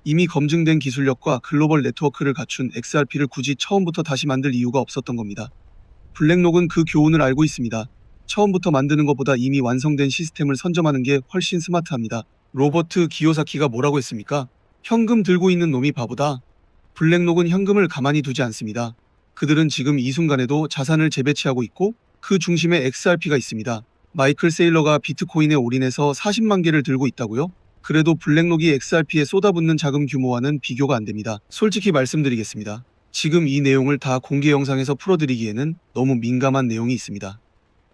이미 검증된 기술력과 글로벌 네트워크를 갖춘 XRP를 굳이 처음부터 다시 만들 이유가 없었던 겁니다. 블랙록은 그 교훈을 알고 있습니다. 처음부터 만드는 것보다 이미 완성된 시스템을 선점하는 게 훨씬 스마트합니다. 로버트 기요사키가 뭐라고 했습니까? 현금 들고 있는 놈이 바보다. 블랙록은 현금을 가만히 두지 않습니다. 그들은 지금 이 순간에도 자산을 재배치하고 있고 그 중심에 XRP가 있습니다. 마이클 세일러가 비트코인에 올인해서 40만 개를 들고 있다고요? 그래도 블랙록이 XRP에 쏟아붓는 자금 규모와는 비교가 안 됩니다. 솔직히 말씀드리겠습니다. 지금 이 내용을 다 공개 영상에서 풀어드리기에는 너무 민감한 내용이 있습니다.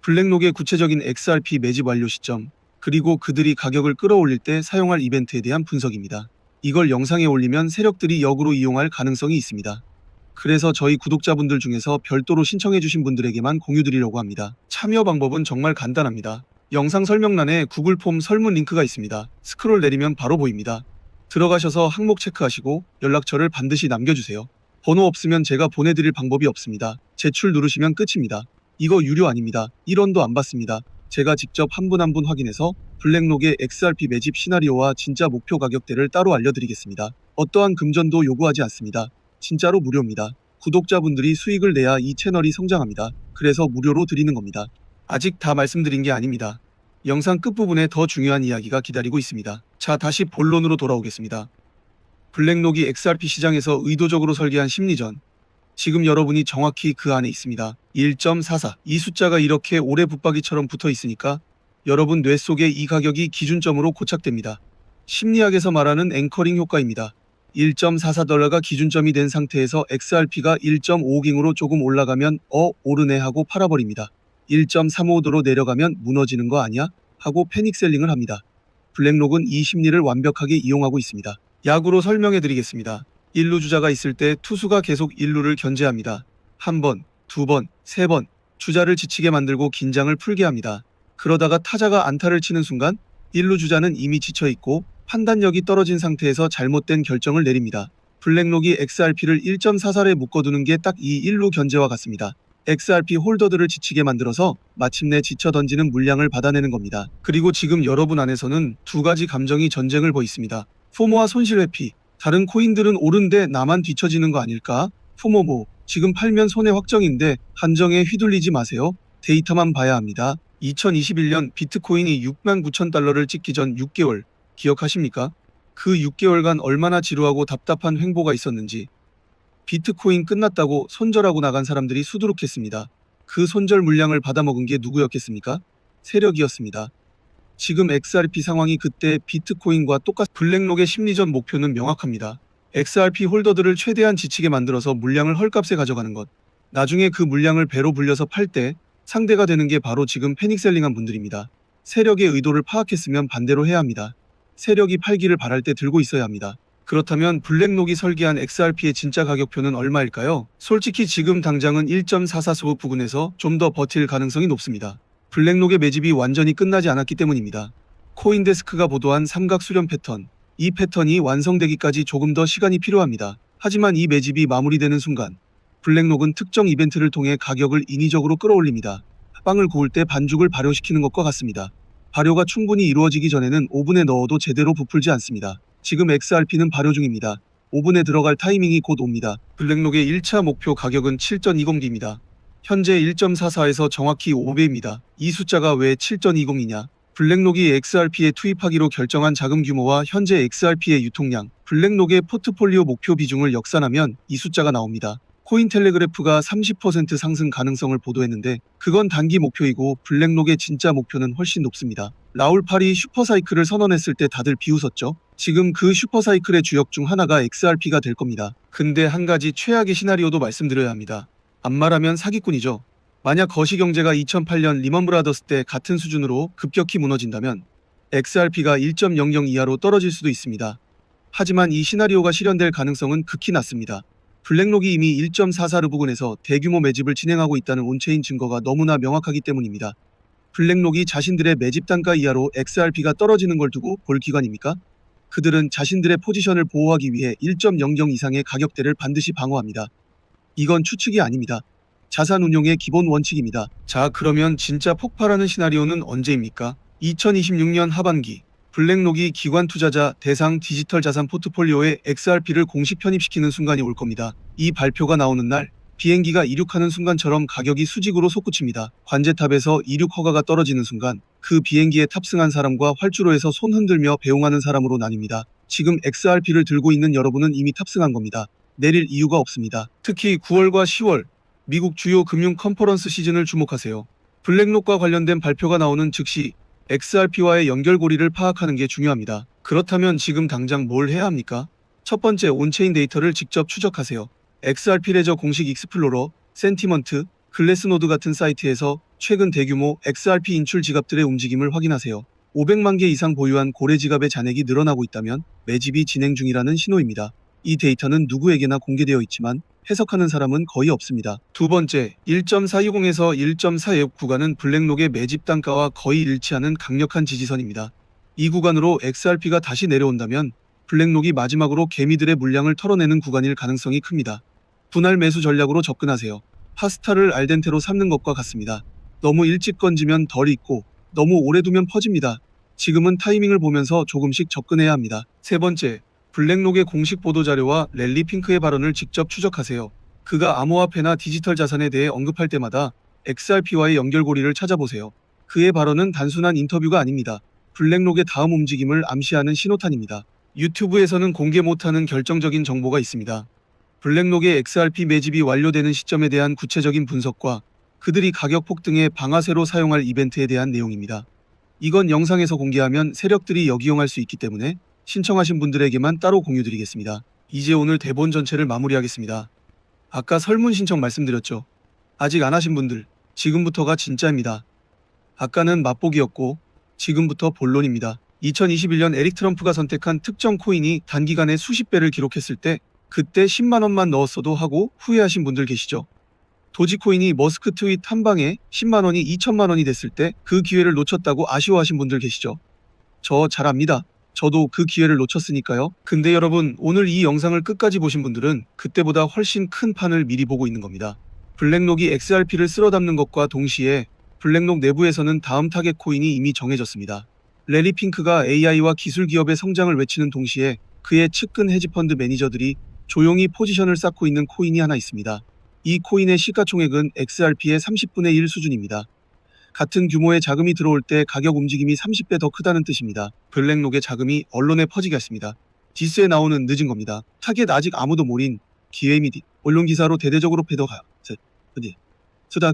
블랙록의 구체적인 XRP 매집 완료 시점, 그리고 그들이 가격을 끌어올릴 때 사용할 이벤트에 대한 분석입니다. 이걸 영상에 올리면 세력들이 역으로 이용할 가능성이 있습니다. 그래서 저희 구독자분들 중에서 별도로 신청해주신 분들에게만 공유드리려고 합니다. 참여 방법은 정말 간단합니다. 영상 설명란에 구글 폼 설문 링크가 있습니다. 스크롤 내리면 바로 보입니다. 들어가셔서 항목 체크하시고 연락처를 반드시 남겨주세요. 번호 없으면 제가 보내드릴 방법이 없습니다. 제출 누르시면 끝입니다. 이거 유료 아닙니다. 1원도 안 받습니다. 제가 직접 한 분 한 분 확인해서 블랙록의 XRP 매집 시나리오와 진짜 목표 가격대를 따로 알려드리겠습니다. 어떠한 금전도 요구하지 않습니다. 진짜로 무료입니다. 구독자분들이 수익을 내야 이 채널이 성장합니다. 그래서 무료로 드리는 겁니다. 아직 다 말씀드린 게 아닙니다. 영상 끝부분에 더 중요한 이야기가 기다리고 있습니다. 자, 다시 본론으로 돌아오겠습니다. 블랙록이 XRP 시장에서 의도적으로 설계한 심리전. 지금 여러분이 정확히 그 안에 있습니다. 1.44. 이 숫자가 이렇게 오래 붙박이처럼 붙어 있으니까 여러분 뇌 속에 이 가격이 기준점으로 고착됩니다. 심리학에서 말하는 앵커링 효과입니다. 1.44달러가 기준점이 된 상태에서 XRP가 1.5깅으로 조금 올라가면 오르네 하고 팔아버립니다. 1.35도로 내려가면 무너지는 거 아니야? 하고 패닉셀링을 합니다. 블랙록은 이 심리를 완벽하게 이용하고 있습니다. 야구로 설명해 드리겠습니다. 1루 주자가 있을 때 투수가 계속 1루를 견제합니다. 한 번, 두 번, 세 번 주자를 지치게 만들고 긴장을 풀게 합니다. 그러다가 타자가 안타를 치는 순간 1루 주자는 이미 지쳐있고 판단력이 떨어진 상태에서 잘못된 결정을 내립니다. 블랙록이 XRP를 1.44에 묶어두는 게 딱 이 1루 견제와 같습니다. XRP 홀더들을 지치게 만들어서 마침내 지쳐 던지는 물량을 받아내는 겁니다. 그리고 지금 여러분 안에서는 두 가지 감정이 전쟁을 벌이습니다. 포모와 손실회피. 다른 코인들은 오른데 나만 뒤처지는 거 아닐까? 포모 지금 팔면 손해 확정인데 한정에 휘둘리지 마세요. 데이터만 봐야 합니다. 2021년 비트코인이 69,000달러를 찍기 전 6개월 기억하십니까? 그 6개월간 얼마나 지루하고 답답한 횡보가 있었는지. 비트코인 끝났다고 손절하고 나간 사람들이 수두룩했습니다. 그 손절 물량을 받아먹은 게 누구였겠습니까? 세력이었습니다. 지금 XRP 상황이 그때 비트코인과 블랙록의 심리전 목표는 명확합니다. XRP 홀더들을 최대한 지치게 만들어서 물량을 헐값에 가져가는 것. 나중에 그 물량을 배로 불려서 팔 때 상대가 되는 게 바로 지금 패닉셀링한 분들입니다. 세력의 의도를 파악했으면 반대로 해야 합니다. 세력이 팔기를 바랄 때 들고 있어야 합니다. 그렇다면 블랙록이 설계한 XRP의 진짜 가격표는 얼마일까요? 솔직히 지금 당장은 1.44 부근에서 좀 더 버틸 가능성이 높습니다. 블랙록의 매집이 완전히 끝나지 않았기 때문입니다. 코인데스크가 보도한 삼각 수렴 패턴. 이 패턴이 완성되기까지 조금 더 시간이 필요합니다. 하지만 이 매집이 마무리되는 순간 블랙록은 특정 이벤트를 통해 가격을 인위적으로 끌어올립니다. 빵을 구울 때 반죽을 발효시키는 것과 같습니다. 발효가 충분히 이루어지기 전에는 오븐에 넣어도 제대로 부풀지 않습니다. 지금 XRP는 발효 중입니다. 오븐에 들어갈 타이밍이 곧 옵니다. 블랙록의 1차 목표 가격은 7.20D입니다. 현재 1.44에서 정확히 5배입니다. 이 숫자가 왜 7.20이냐? 블랙록이 XRP에 투입하기로 결정한 자금 규모와 현재 XRP의 유통량, 블랙록의 포트폴리오 목표 비중을 역산하면 이 숫자가 나옵니다. 코인텔레그래프가 30% 상승 가능성을 보도했는데 그건 단기 목표이고 블랙록의 진짜 목표는 훨씬 높습니다. 라울팔이 슈퍼사이클을 선언했을 때 다들 비웃었죠. 지금 그 슈퍼사이클의 주역 중 하나가 XRP가 될 겁니다. 근데 한 가지 최악의 시나리오도 말씀드려야 합니다. 안 말하면 사기꾼이죠. 만약 거시경제가 2008년 리먼브라더스 때 같은 수준으로 급격히 무너진다면 XRP가 1.00 이하로 떨어질 수도 있습니다. 하지만 이 시나리오가 실현될 가능성은 극히 낮습니다. 블랙록이 이미 1.44르 부근에서 대규모 매집을 진행하고 있다는 온체인 증거가 너무나 명확하기 때문입니다. 블랙록이 자신들의 매집 단가 이하로 XRP가 떨어지는 걸 두고 볼 기관입니까? 그들은 자신들의 포지션을 보호하기 위해 1.00 이상의 가격대를 반드시 방어합니다. 이건 추측이 아닙니다. 자산 운용의 기본 원칙입니다. 자, 그러면 진짜 폭발하는 시나리오는 언제입니까? 2026년 하반기 블랙록이 기관 투자자 대상 디지털 자산 포트폴리오에 XRP를 공식 편입시키는 순간이 올 겁니다. 이 발표가 나오는 날 비행기가 이륙하는 순간처럼 가격이 수직으로 솟구칩니다. 관제탑에서 이륙 허가가 떨어지는 순간 그 비행기에 탑승한 사람과 활주로에서 손 흔들며 배웅하는 사람으로 나뉩니다. 지금 XRP를 들고 있는 여러분은 이미 탑승한 겁니다. 내릴 이유가 없습니다. 특히 9월과 10월 미국 주요 금융 컨퍼런스 시즌을 주목하세요. 블랙록과 관련된 발표가 나오는 즉시 XRP와의 연결고리를 파악하는 게 중요합니다. 그렇다면 지금 당장 뭘 해야 합니까? 첫 번째, 온체인 데이터를 직접 추적하세요. XRP 레저 공식 익스플로러, 센티먼트, 글래스노드 같은 사이트에서 최근 대규모 XRP 인출 지갑들의 움직임을 확인하세요. 500만 개 이상 보유한 고래 지갑의 잔액이 늘어나고 있다면 매집이 진행 중이라는 신호입니다. 이 데이터는 누구에게나 공개되어 있지만 해석하는 사람은 거의 없습니다. 두 번째, 1.420에서 1.426 구간은 블랙록의 매집 단가와 거의 일치하는 강력한 지지선입니다. 이 구간으로 XRP가 다시 내려온다면 블랙록이 마지막으로 개미들의 물량을 털어내는 구간일 가능성이 큽니다. 분할 매수 전략으로 접근하세요. 파스타를 알덴테로 삶는 것과 같습니다. 너무 일찍 건지면 덜 익고 너무 오래 두면 퍼집니다. 지금은 타이밍을 보면서 조금씩 접근해야 합니다. 세 번째, 블랙록의 공식 보도자료와 랠리 핑크의 발언을 직접 추적하세요. 그가 암호화폐나 디지털 자산에 대해 언급할 때마다 XRP와의 연결고리를 찾아보세요. 그의 발언은 단순한 인터뷰가 아닙니다. 블랙록의 다음 움직임을 암시하는 신호탄입니다. 유튜브에서는 공개 못하는 결정적인 정보가 있습니다. 블랙록의 XRP 매집이 완료되는 시점에 대한 구체적인 분석과 그들이 가격 폭등의 방아쇠로 사용할 이벤트에 대한 내용입니다. 이건 영상에서 공개하면 세력들이 역이용할 수 있기 때문에 신청하신 분들에게만 따로 공유드리겠습니다. 이제 오늘 대본 전체를 마무리하겠습니다. 아까 설문 신청 말씀드렸죠. 아직 안 하신 분들, 지금부터가 진짜입니다. 아까는 맛보기였고 지금부터 본론입니다. 2021년 에릭 트럼프가 선택한 특정 코인이 단기간에 수십 배를 기록했을 때 그때 10만 원만 넣었어도 하고 후회하신 분들 계시죠? 도지코인이 머스크 트윗 한 방에 10만 원이 2천만 원이 됐을 때 그 기회를 놓쳤다고 아쉬워하신 분들 계시죠? 저 잘 압니다. 저도 그 기회를 놓쳤으니까요. 근데 여러분, 오늘 이 영상을 끝까지 보신 분들은 그때보다 훨씬 큰 판을 미리 보고 있는 겁니다. 블랙록이 XRP를 쓸어 담는 것과 동시에 블랙록 내부에서는 다음 타겟 코인이 이미 정해졌습니다. 래리 핑크가 AI와 기술 기업의 성장을 외치는 동시에 그의 측근 헤지펀드 매니저들이 조용히 포지션을 쌓고 있는 코인이 하나 있습니다. 이 코인의 시가총액은 XRP의 30분의 1 수준입니다. 같은 규모의 자금이 들어올 때 가격 움직임이 30배 더 크다는 뜻입니다. 블랙록의 자금이 언론에 퍼지게 했습니다. 디스에 나오는 늦은 겁니다. 타겟 아직 아무도 모린 기회 및 언론 기사로 대대적으로 패더가요.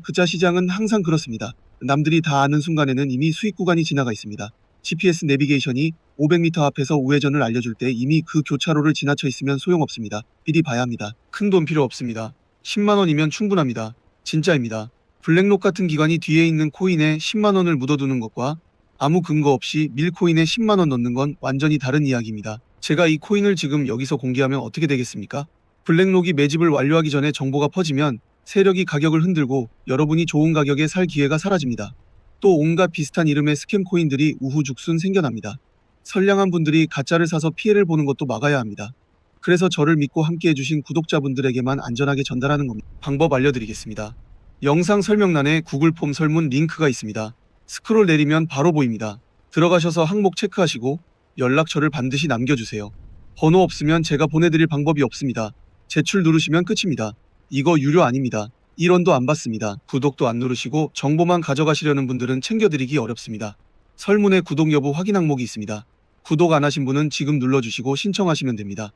그자 시장은 항상 그렇습니다. 남들이 다 아는 순간에는 이미 수익 구간이 지나가 있습니다. GPS 내비게이션이 500m 앞에서 우회전을 알려줄 때 이미 그 교차로를 지나쳐 있으면 소용없습니다. 미리 봐야 합니다. 큰 돈 필요 없습니다. 10만 원이면 충분합니다. 진짜입니다. 블랙록 같은 기관이 뒤에 있는 코인에 10만 원을 묻어두는 것과 아무 근거 없이 밀코인에 10만 원 넣는 건 완전히 다른 이야기입니다. 제가 이 코인을 지금 여기서 공개하면 어떻게 되겠습니까? 블랙록이 매집을 완료하기 전에 정보가 퍼지면 세력이 가격을 흔들고 여러분이 좋은 가격에 살 기회가 사라집니다. 또 온갖 비슷한 이름의 스캠 코인들이 우후죽순 생겨납니다. 선량한 분들이 가짜를 사서 피해를 보는 것도 막아야 합니다. 그래서 저를 믿고 함께 해주신 구독자분들에게만 안전하게 전달하는 겁니다. 방법 알려드리겠습니다. 영상 설명란에 구글 폼 설문 링크가 있습니다. 스크롤 내리면 바로 보입니다. 들어가셔서 항목 체크하시고 연락처를 반드시 남겨주세요. 번호 없으면 제가 보내드릴 방법이 없습니다. 제출 누르시면 끝입니다. 이거 유료 아닙니다. 1원도 안 받습니다. 구독도 안 누르시고 정보만 가져가시려는 분들은 챙겨드리기 어렵습니다. 설문에 구독 여부 확인 항목이 있습니다. 구독 안 하신 분은 지금 눌러주시고 신청하시면 됩니다.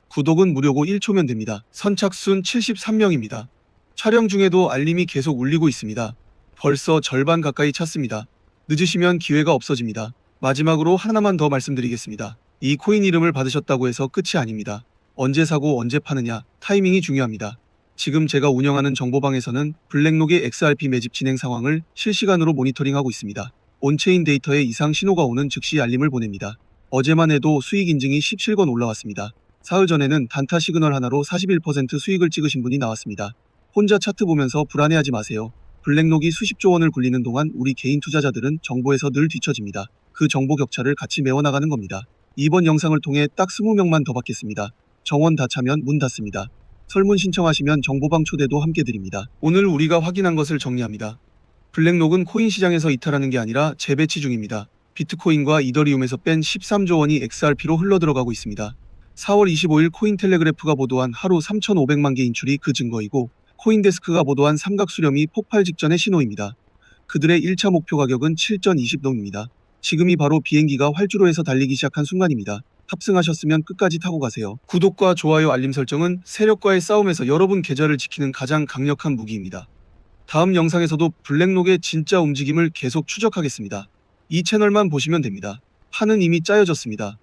구독은 무료고 1초면 됩니다. 선착순 73명입니다. 촬영 중에도 알림이 계속 울리고 있습니다. 벌써 절반 가까이 찼습니다. 늦으시면 기회가 없어집니다. 마지막으로 하나만 더 말씀드리겠습니다. 이 코인 이름을 받으셨다고 해서 끝이 아닙니다. 언제 사고 언제 파느냐, 타이밍이 중요합니다. 지금 제가 운영하는 정보방에서는 블랙록의 XRP 매집 진행 상황을 실시간으로 모니터링하고 있습니다. 온체인 데이터에 이상 신호가 오는 즉시 알림을 보냅니다. 어제만 해도 수익 인증이 17건 올라왔습니다. 사흘 전에는 단타 시그널 하나로 41% 수익을 찍으신 분이 나왔습니다. 혼자 차트 보면서 불안해하지 마세요. 블랙록이 수십조 원을 굴리는 동안 우리 개인 투자자들은 정보에서 늘 뒤처집니다. 그 정보 격차를 같이 메워나가는 겁니다. 이번 영상을 통해 딱 20명만 더 받겠습니다. 정원 다 차면 문 닫습니다. 설문 신청하시면 정보방 초대도 함께 드립니다. 오늘 우리가 확인한 것을 정리합니다. 블랙록은 코인 시장에서 이탈하는 게 아니라 재배치 중입니다. 비트코인과 이더리움에서 뺀 13조 원이 XRP로 흘러들어가고 있습니다. 4월 25일 코인텔레그래프가 보도한 하루 3,500만 개 인출이 그 증거이고 코인데스크가 보도한 삼각 수렴이 폭발 직전의 신호입니다. 그들의 1차 목표 가격은 7.20동입니다. 지금이 바로 비행기가 활주로에서 달리기 시작한 순간입니다. 탑승하셨으면 끝까지 타고 가세요. 구독과 좋아요 알림 설정은 세력과의 싸움에서 여러분 계좌를 지키는 가장 강력한 무기입니다. 다음 영상에서도 블랙록의 진짜 움직임을 계속 추적하겠습니다. 이 채널만 보시면 됩니다. 판은 이미 짜여졌습니다.